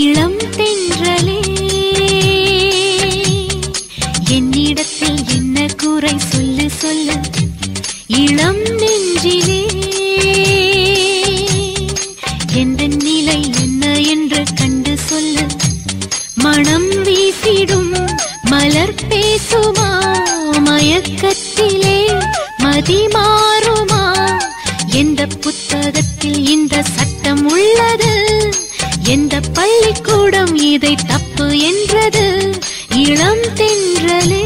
இளம் தென்றலே என்னிடத்தில் என்ன குறை சொல்லு சொல்லு இளம் நெஞ்சிலே எந்த நிலை என்ன என்று கண்டு சொல்லு மனம் வீசிடும் மலர் பேசுமா மயக்கத்திலே மதி மாறுமா எந்த புத்தகத்தில் இந்த சட்டம் உள்ளது எந்த பள்ளிக்கூடம் இதை தப்பு என்றது இளம் தென்றலே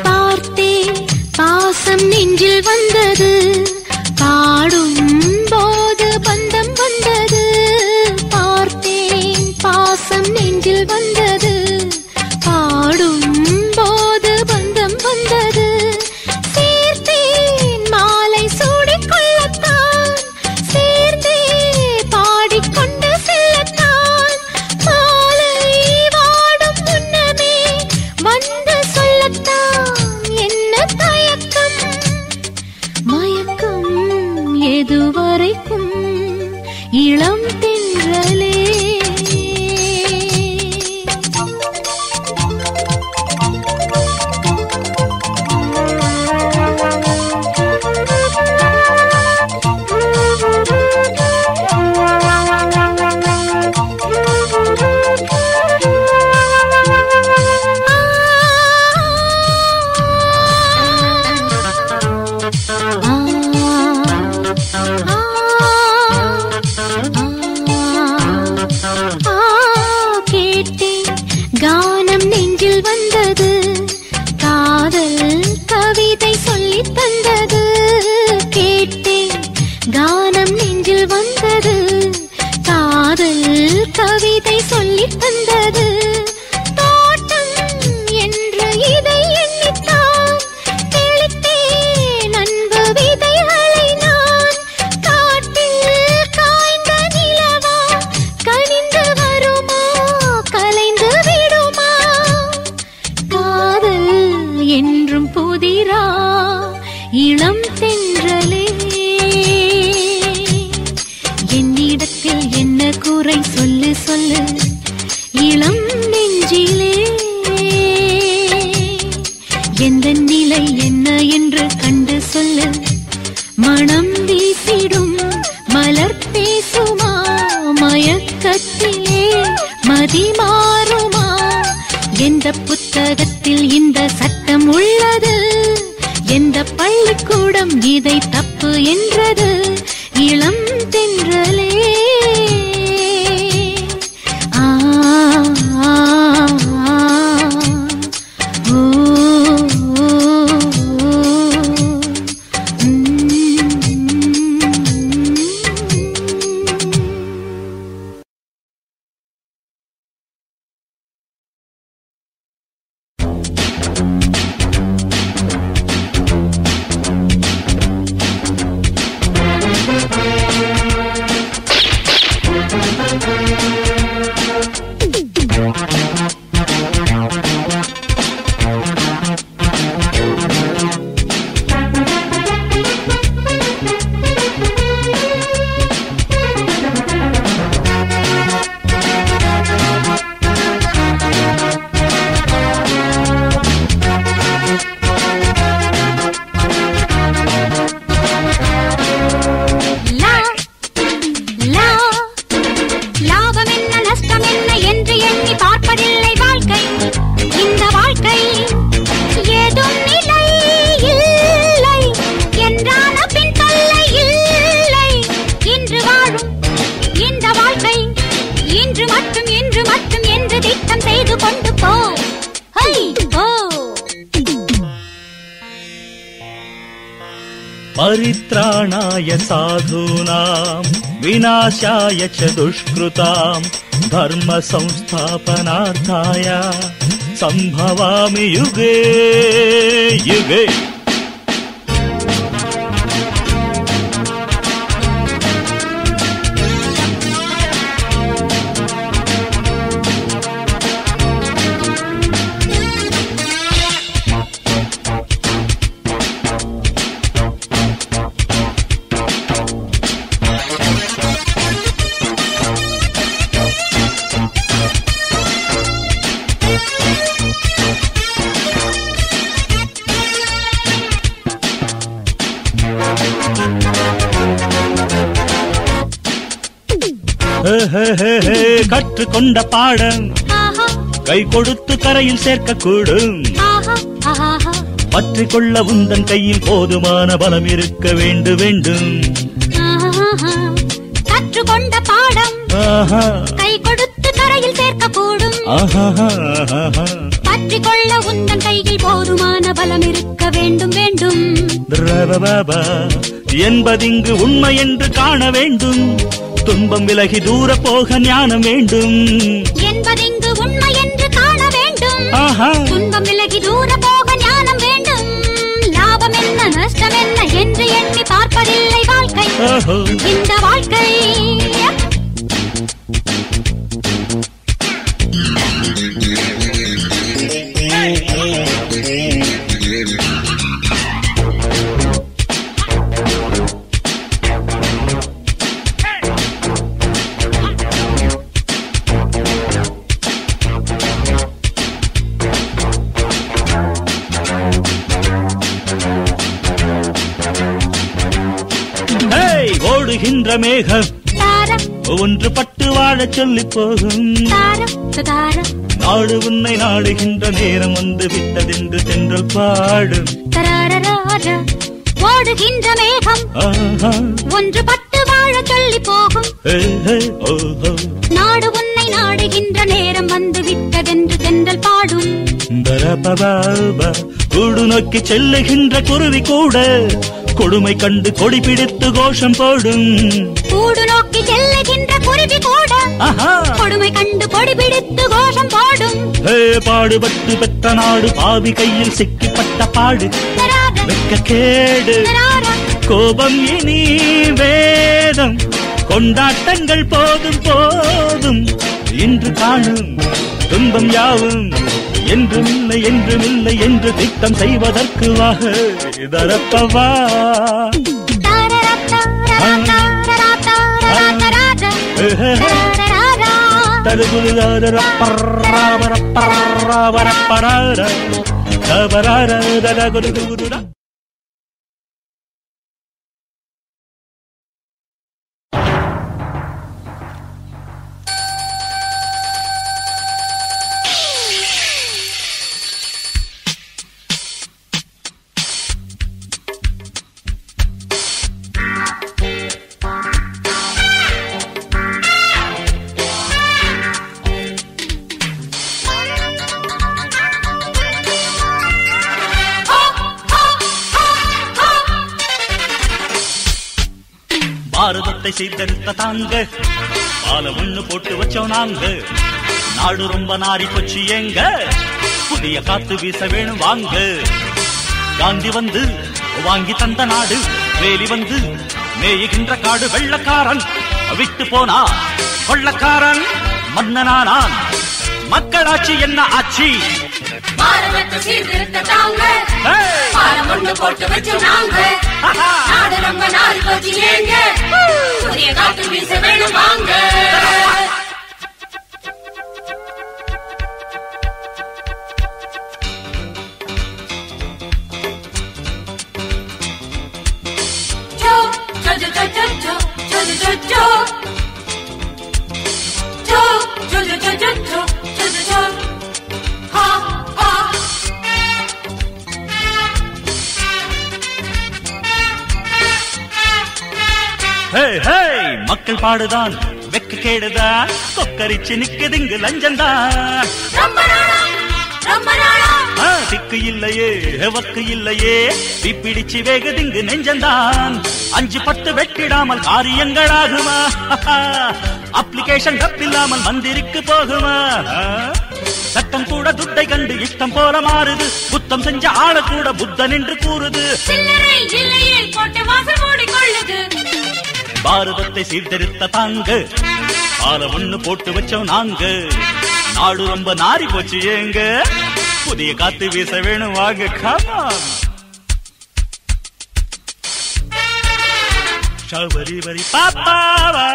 பார்த்தேன் பாசம் நெஞ்சில் வந்தது பாடும் போது பந்தம் வந்தது பார்த்தேன் பாசம் நெஞ்சில் வந்தது பாடும் போது பந்தம் வந்தது சேர்த்தேன் மாலை சூடிக்கொள்ளத்தான் சேர்ந்தே பாடிக்கொண்டு செல்லத்தான் மாலை வாடும் முன்னமே வந்து சொல்லத்தான் என்ன தயக்கம் மயக்கம் எதுவரைக்கும் இளம் தென்றலே கேட்டேன் கானம் நெஞ்சில் வந்தது காதல் கவிதை சொல்லி தந்தது கேட்டேன் கானம் நெஞ்சில் வந்தது காதல் கவிதை சொல்லி தந்தது தோட்டம் என்று இதை எண்ணித்தான் தெளித்தேன் அன்பு விதைகளை நான் காட்டில் காய்ந்த நிலவா கனிந்து வருமா கலைந்து விடுமா காதல் என்றும் புதிரா இளம் தென்றலே என்னிடத்தில் என்ன குறை சொல்லு சொல்லு இளம் நெஞ்சிலே எந்த நிலை என்ன என்று கண்டு சொல்லு மனம் வீசிடும் மலர் பேசுமா மயக்கத்திலே மதி மாறுமா எந்த புத்தகத்தில் இந்த சட்டம் உள்ளது எந்த பள்ளிக்கூடம் இதை தப்பு என்றது இளம் தென்றலே ஆ ஆ ஆ ஓ परित्राणाय साधूनां विनाशाय च दुष्कृतां धर्म संस्थापनार्थाय संभवामि युगे युगे. கற்றுக்கொண்ட பாடம் கை கொடுத்து கரையில் சேர்க்கக்கூடும். பற்றிக்கொள்ள உந்தன் கையில் போதுமான பலம் இருக்க வேண்டும். கற்றுக்கொண்ட பாடம் கை கொடுத்து கரையில் சேர்க்கக்கூடும். பற்றிக்கொள்ள உந்தன் கையில் போதுமான பலம் இருக்க வேண்டும். என்பதிங்கு உண்மை என்று காண வேண்டும். துன்பம் விலகி தூர போக ஞானம் வேண்டும். என்பதிங்கு உண்மை என்று காண வேண்டும். துன்பம் விலகி தூர போக ஞானம் வேண்டும். லாபம் என்ன நஷ்டம் என்ன என்று எண்ணி பார்ப்பதில்லை வாழ்க்கை. இந்த வாழ்க்கை ஓடுகின்ற மேகம் ஒன்று பட்டு வாழ சொல்லி போகும். நாடு உன்னை நாடுகின்ற நேரம் வந்து விட்டதென்று தென்றல் பாடும். ஓடுகின்ற மேகம் ஒன்று பட்டு வாழ சொல்லி போகும். நாடு உன்னை நாடுகின்ற நேரம் வந்து விட்டதென்று தென்றல் பாடும். கூடு நோக்கி செல்லுகின்ற குருவி கூட கொடுமை கண்டு கொடி பிடித்து கோஷம் போடும். கூடு நோக்கி செல்லுகின்ற குருவி கூட கொடுமை கண்டு கொடி பிடித்து கோஷம் போடும். பாடுபட்டு பெற்ற நாடு பாவி கையில் சிக்கிப்பட்ட பாடு வெக்க கேடு கோபம் இனி வேதம் கொண்டாட்டங்கள் போதும் போதும். இன்று காணும் துன்பம் யாவும் என்றுமில்லை என்றுமில்லை என்று திட்டம் செய்வதற்கு வாக தரப்பவா. பாரதத்தை சீர்திருத்த தாங்க பாலம் ஒண்ணு போட்டு வச்சோம் நாங்க. நாடு ரொம்ப நாரி போச்சு எங்க புதிய காத்து வீச வேணும் வாங்க. காந்தி வந்து வாங்கி தந்த நாடு வேலி வந்து மேயுகின்ற காடு. வெள்ளக்காரன் விட்டு போனா கொள்ளக்காரன் மன்னனானான். மக்களாட்சி என்ன ஆட்சி? பாரதத்தை சீர்திருத்த தாங்க பாலம் ஒண்ணு போட்டு வச்சோம் நாங்க. நாடு ரொம்ப நாரி போச்சு ஏங்க புதிய காத்து வீச வேணும் வாங்க. மக்கள் பாடுதான் வெக்க கேடுதான் கொக்கரிச்சு நிக்குதுங்கு லஞ்சந்தான். திக்கு இல்லையே வக்கு இல்லையே பிடிச்சு வேகுதிங்கு நெஞ்சந்தான் 5-10 வெட்டிடாமல் காரியங்களாகுமா அப்ளிகேஷன் தப்பில்லாமல் மந்திரிக்கு போகுமா சட்டம் கூட துட்டை கண்டு இஷ்டம் போல மாறுது புத்தம் செஞ்ச ஆள கூட புத்தன் என்று கூறுது பாரதத்தை சீர்திருத்த தாங்க பால ஒண்ணு போட்டு வச்சோம் நாங்க நாடு ரொம்ப நாரி போச்சு ஏங்க புதிய காத்து வீச வேணும் வாங்க காமான் ஷவரி வரி பாப்பாவா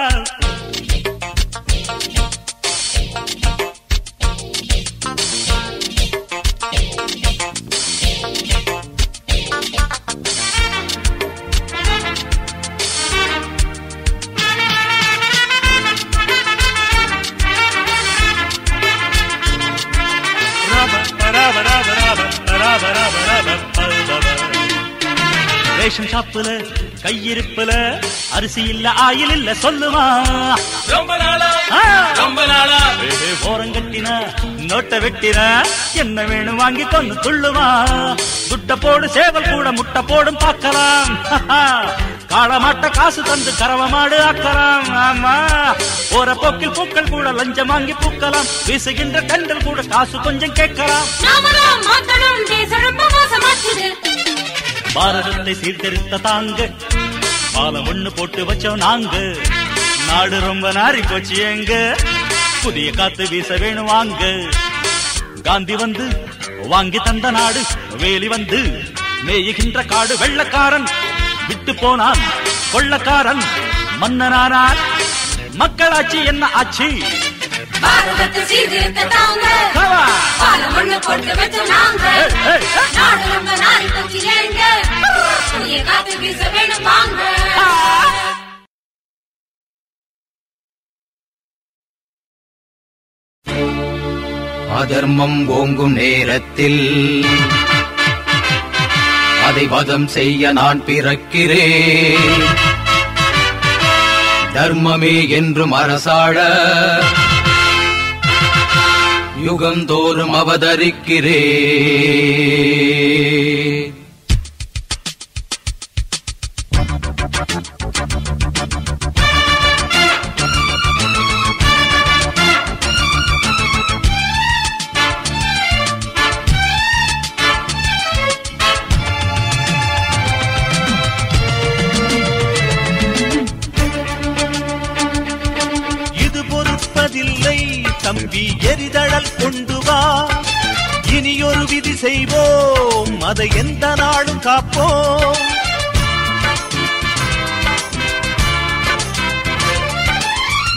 ரேஷன் ஷாப்புல கையிருப்புல அரிசி இல்ல ஆயில் இல்ல சொல்லுமா ரொம்ப நாளா ஓரங்கட்டினா நோட்டை வெட்டினா என்ன வேணும் வாங்கி கொண்டு துள்ளுமா துட்ட போடு சேவல் கூட முட்டை போடும் பார்க்கலாம் காளமாட்ட காசு தந்து கறவ மாடு ஆக்கலாம் ஆமா போற போக்கில் பூக்கள் கூட லஞ்சம் வாங்கி பூக்கலாம் வீசுகின்ற கண்டல் கூட காசு கொஞ்சம் கேட்கலாம் பாரதத்தை சீர்திருத்த தாங்க பாலம் ஒண்ணு போட்டு வச்சோம் நாங்க நாடு ரொம்ப நாரி போச்சு எங்க புதிய காத்து வீச வேணும் வாங்க காந்தி வந்து வாங்கி தந்த நாடு வேலி வந்து மேயுகின்ற காடு வெள்ளக்காரன் விட்டு போனான் கொள்ளக்காரன் மன்னனானார் மக்களாட்சி என்ன ஆட்சி பாரதத்தை சீர்திருத்த தாங்க பாலம் ஒண்ணு போட்டு வச்சோம் நாங்க நாடு ரொம்ப நாரி போச்சு ஏங்க புதிய காத்து வீச வேணும் வாங்க அதர்மம் ஓங்கும் நேரத்தில் அதை வதம் செய்ய நான் பிறக்கிறேன் தர்மமே என்றும் அரசாழ யுகந்தோறும் அவதரிக்கிறேன் தம்பி எரிதழல் கொண்டு வா இனியொரு விதி செய்வோம் அதை எந்த நாளும் காப்போம்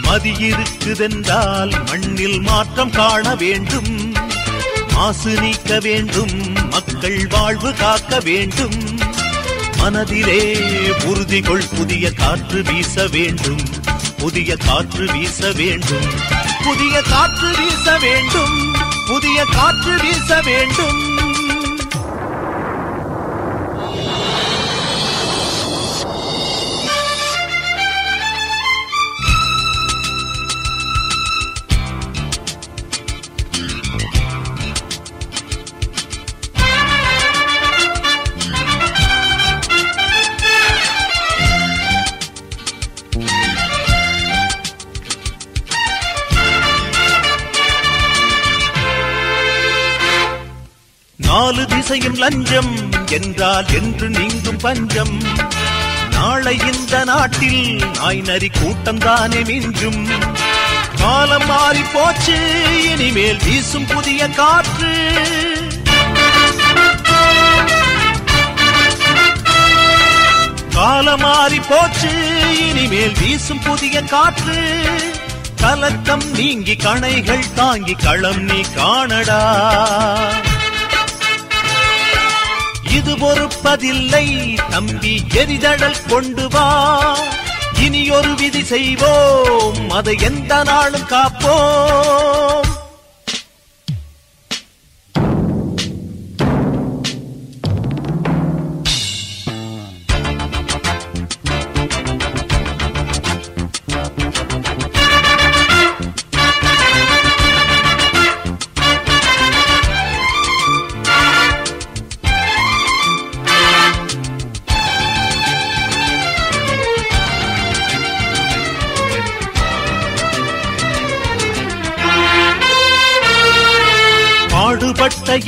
மதி இருக்குதென்றால் மண்ணில் மாற்றம் காண வேண்டும் மாசு நீக்க வேண்டும் மக்கள் வாழ்வு காக்க வேண்டும் மனதிலே உறுதி கொள் புதிய காற்று வீச வேண்டும் புதிய காற்று வீச வேண்டும் புதிய காற்று வீச வேண்டும் புதிய காற்று வீச வேண்டும் நாலு திசையும் லஞ்சம் என்றால் என்று நீங்கும் பஞ்சம் நாளை இந்த நாட்டில் நாய் நரி கூட்டம் தானே மிஞ்சும் காலம் மாறி போச்சு இனிமேல் வீசும் புதிய காற்று காலம் மாறி போச்சு இனிமேல் வீசும் புதிய காற்று கலக்கம் நீங்கி கணைகள் தாங்கி களம் நீ காணடா இது பொறுப்பதில்லை தம்பி எரிதழல் கொண்டு வா இனியொரு விதி செய்வோம் அதை எந்த நாளும் காப்போம்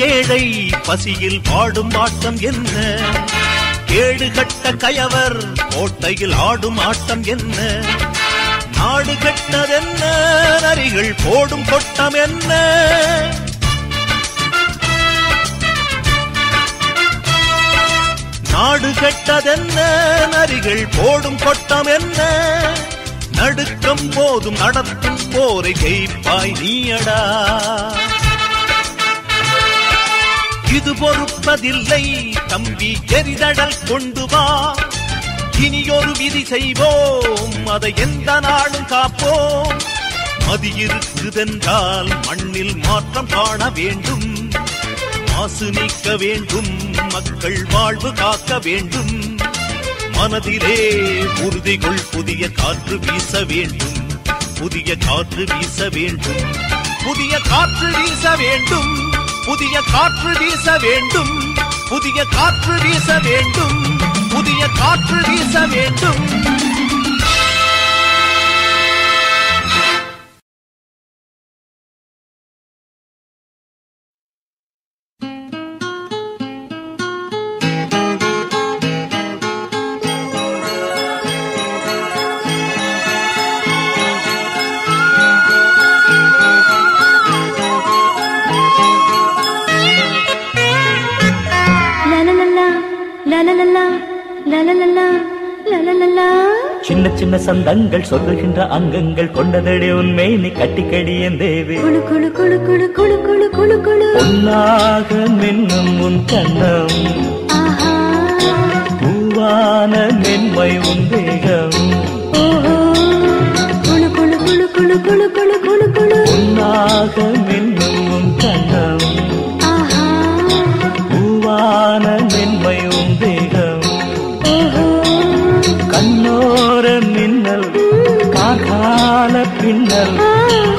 ஏழை பசியில் பாடும் ஆட்டம் என்ன? கேடு கட்ட கயவர் கோட்டையில் ஆடும் ஆட்டம் என்ன? நாடு கெட்டதென்ன? நரிகள் போடும் கொட்டம் என்ன? நாடு கெட்டதென்ன? நரிகள் போடும் கொட்டம் என்ன? நடுக்கம் போதும் நடத்தும் போரை ஜெயிப்பாய் நீயடா. இது பொறுப்பதில்லை தம்பி, எரிதடல் கொண்டு வா. இனியொரு விதி செய்வோம், அதை எந்த நாளும் காப்போம். மதி இருக்குதென்றால் மண்ணில் மாற்றம் காண வேண்டும். மாசு நீக்க வேண்டும், மக்கள் வாழ்வு காக்க வேண்டும். மனதிலே உறுதிகள், புதிய காற்று வீச வேண்டும். புதிய காற்று வீச வேண்டும். புதிய காற்று வீச வேண்டும். புதிய காற்று வீச வேண்டும். புதிய காற்று வீச வேண்டும். புதிய காற்று வீச வேண்டும். சின்ன சின்ன சந்தங்கள் சொல்லுகின்ற அங்கங்கள் கொண்டதடி உண்மை நீ கட்டிக்கடியன் தேவி. குளு குளு குளு குளு குளு குளு குளு குளு பொன்னாக மின்னும் உன் கண்ணம், பூவான மென்மை உன் தேகம். குளு குளு குளு குளு குளு குளு குளு குளு பொன்னாக மின்னும் உன் கண்ணம், பூவான மென்மை உன் தேகம். கண்ணோர மின்னல் காகால பின்னல்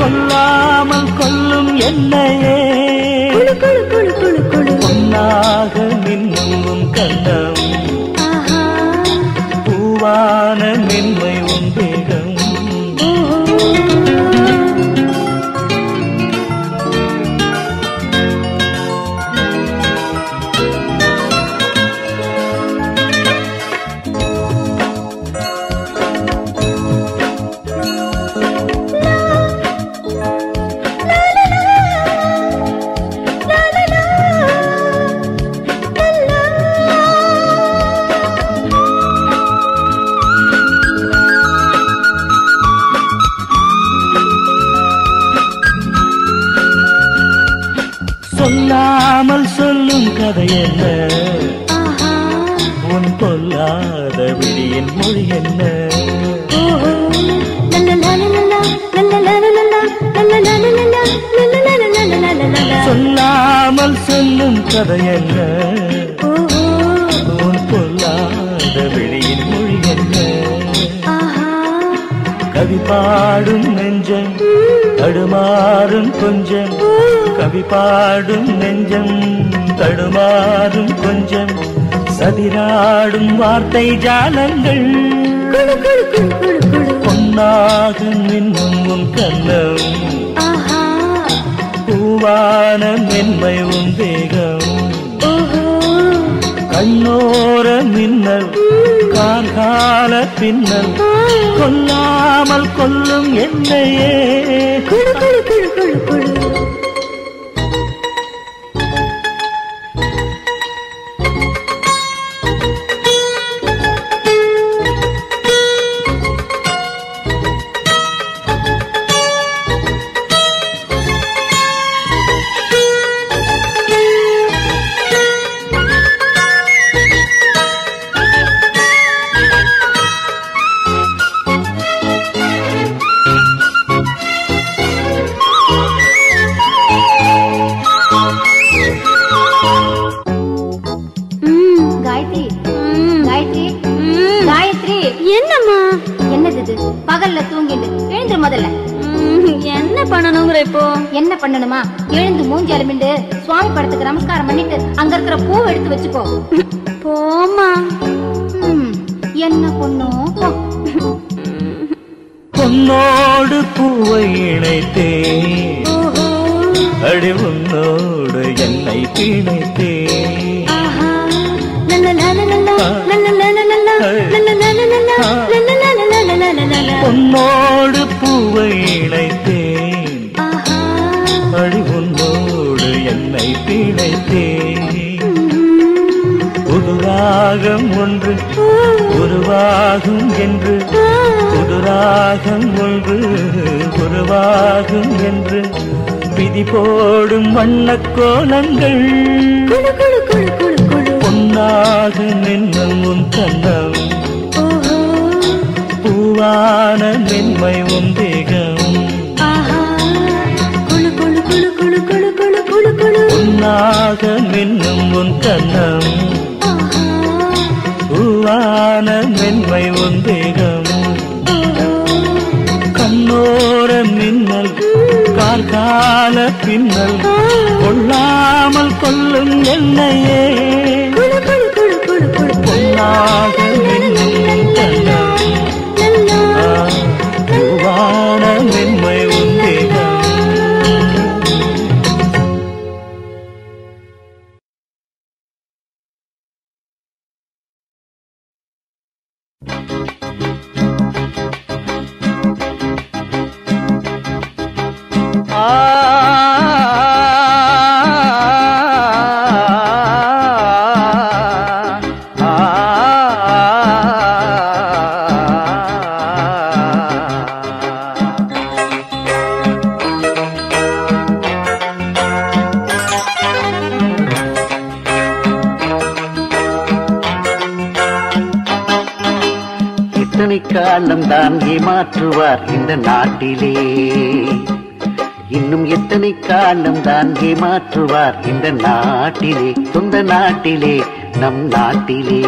கொல்லாமல் கொல்லும் என்னையே. பொன்னாக மின்னும் கண்ணம், பூவான மென்மை உன் தேகம். சொல்லாமல் சொல்லும் கதை என்ன? உன் பொல்லாத விழியின் மொழி என்ன? சொல்லாமல் சொல்லும் கதை என்ன? உன் பொல்லாத விழியின் மொழி என்ன? கவி பாடும் நெஞ்சம் தடுமாறும் கொஞ்சம், கவி பாடும் நெஞ்சம் தடுமாறும் கொஞ்சம், சதிராடும் வார்த்தை ஜாலங்கள். பொன்னாக மின்னும் உன் கண்ணம், பூவான மென்மை உன் தேகம். கண்ணோர மின்னல் கார்கால பின்னல் கொல்லாமல் கொல்லும் என்னையே. பகல்ல தூங்கிட்டு எழுந்து முதல்ல. என்ன பண்ணணுங்கிற இப்போ? என்ன பண்ணணுமா? எழுந்து மூஞ்சி அலமிண்டு சுவாமி படத்துக்கு நமஸ்காரம் பண்ணிட்டு அங்க இருக்கிற பூ எடுத்து வச்சுக்கோ. போமா. என்ன பொண்ணும் போ. பொன்னோடு பூவை இணைத்தேன், அடி உன்னோடு என்னை பிணைத்தேன். உன்னோடு பூவை இணைத்தேன். அடி உன்னோடு என்னை பிணைத்தேன். புதுராகம் ஒன்று உருவாகும் என்று, புதுராகம் ஒன்று உருவாகும் என்று விதி போடும் வண்ணக் கோலங்கள் பொன்னாக நின்னும் உன் கண்ணம், பூவான மென்மை உன் தேகம். பொன்னாக மின்னும் உன் கண்ணம், பூவான மென்மை உன் தேகம். கண்ணோர மின்னல் கார்கால பின்னல் கொள்ளாமல் கொல்லும் என்னையே. பொன்னாக மின்னும் கண்ணம், பூவான மென்மை உன் தேகம். காலம் தான் ஏமாற்றுவார் இந்த நாட்டிலே, இன்னும் எத்தனை காலம் தான் ஏமாற்றுவார் இந்த நாட்டிலே, சொந்த நாட்டிலே, நம் நாட்டிலே.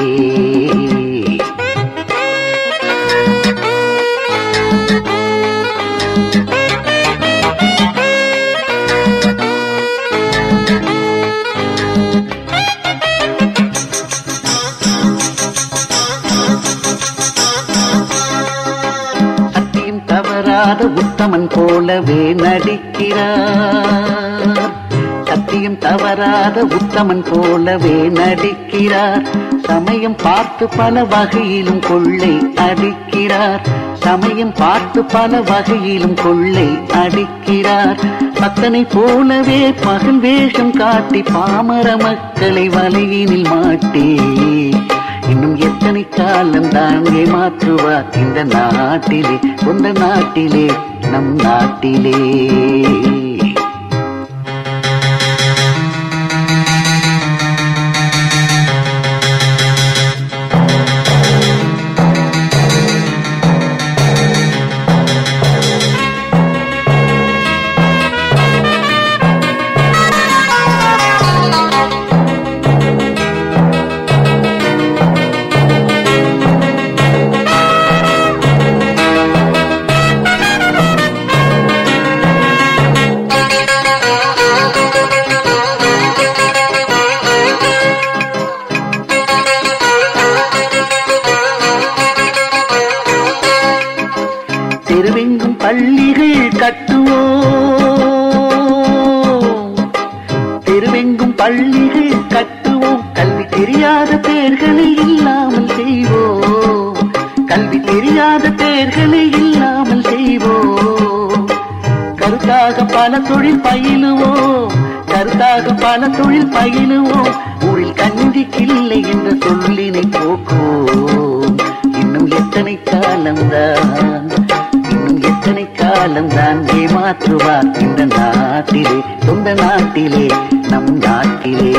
உத்தமன் போலவே நடிக்கிறார், சத்தியம் தவறாத உத்தமன் போலவே நடிக்கிறார். சமயம் பார்த்து பல வகையிலும் கொள்ளை அடிக்கிறார், சமயம் பார்த்து பல வகையிலும் கொள்ளை அடிக்கிறார். பக்தனை போலவே பகல் வேஷம் காட்டி பாமர மக்களை வலையினில் மாட்டி, இன்னும் எத்தனை காலம் தான் ஏமாற்றுவார் இந்த நாட்டிலே, சொந்த நாட்டிலே, நம் நாட்டிலே. தெருவெங்கும் பள்ளிகள் கட்டுவோம், தெருவெங்கும் பள்ளிகள் கட்டுவோம், கல்வி தெரியாத பேர்களை இல்லாமல் செய்வோம், கல்வி தெரியாத பேர்களை இல்லாமல் செய்வோம். கருத்தாக பல தொழில் பயிலுவோம், கருத்தாக பல தொழில் பயிலுவோம், ஊரில் கஞ்சிக்கில்லை என்ற சொல்லினை போக்குவோம். இன்னும் எத்தனை காலம்தான், இன்னும் எத்தனை காலம்தான் ஏமாற்றுவார் இந்த நாட்டிலே, சொந்த நாட்டிலே, நம் நாட்டிலே.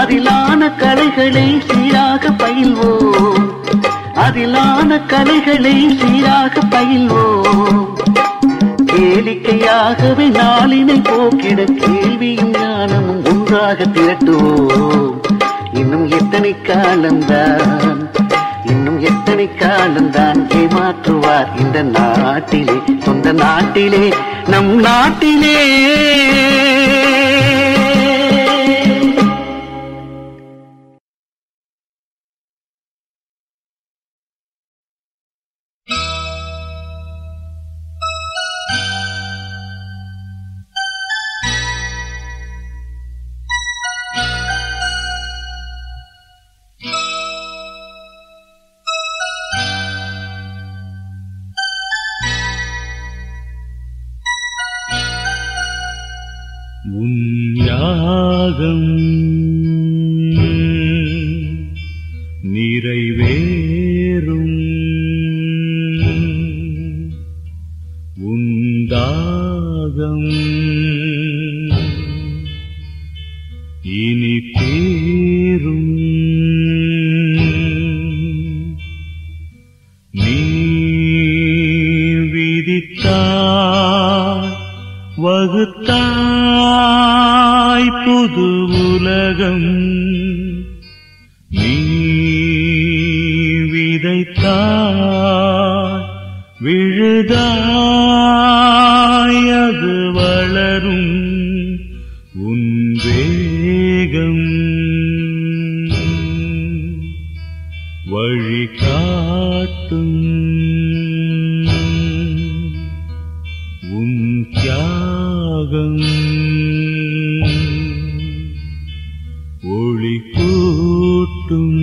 அதிலான கலைகளை சீராக பயில்வோம், அதிலான கலைகளை சீராக பயில்வோம். கேளிக்கையாகவே நாளினை போக்கிட கேள்வியும் ஞானமும் ஒன்றாக திரட்டுவோம். இன்னும் எத்தனை காலம்தான், இன்னும் எத்தனை காலம்தான் ஏமாற்றுவார் இந்த நாட்டிலே, சொந்த நாட்டிலே, நம் நாட்டிலே. உன்யாகம் நிறைவேறும், உந்தாகம் இனி பேரும். நீ விதித்தாய் வகுத்தாய் புது உலகம், நீ விதைத்தாய் விழுதாய் அது வளரும். உன் வேகம் வழிகாட்டும், உன் தியாகம் ஒளி கூட்டும்.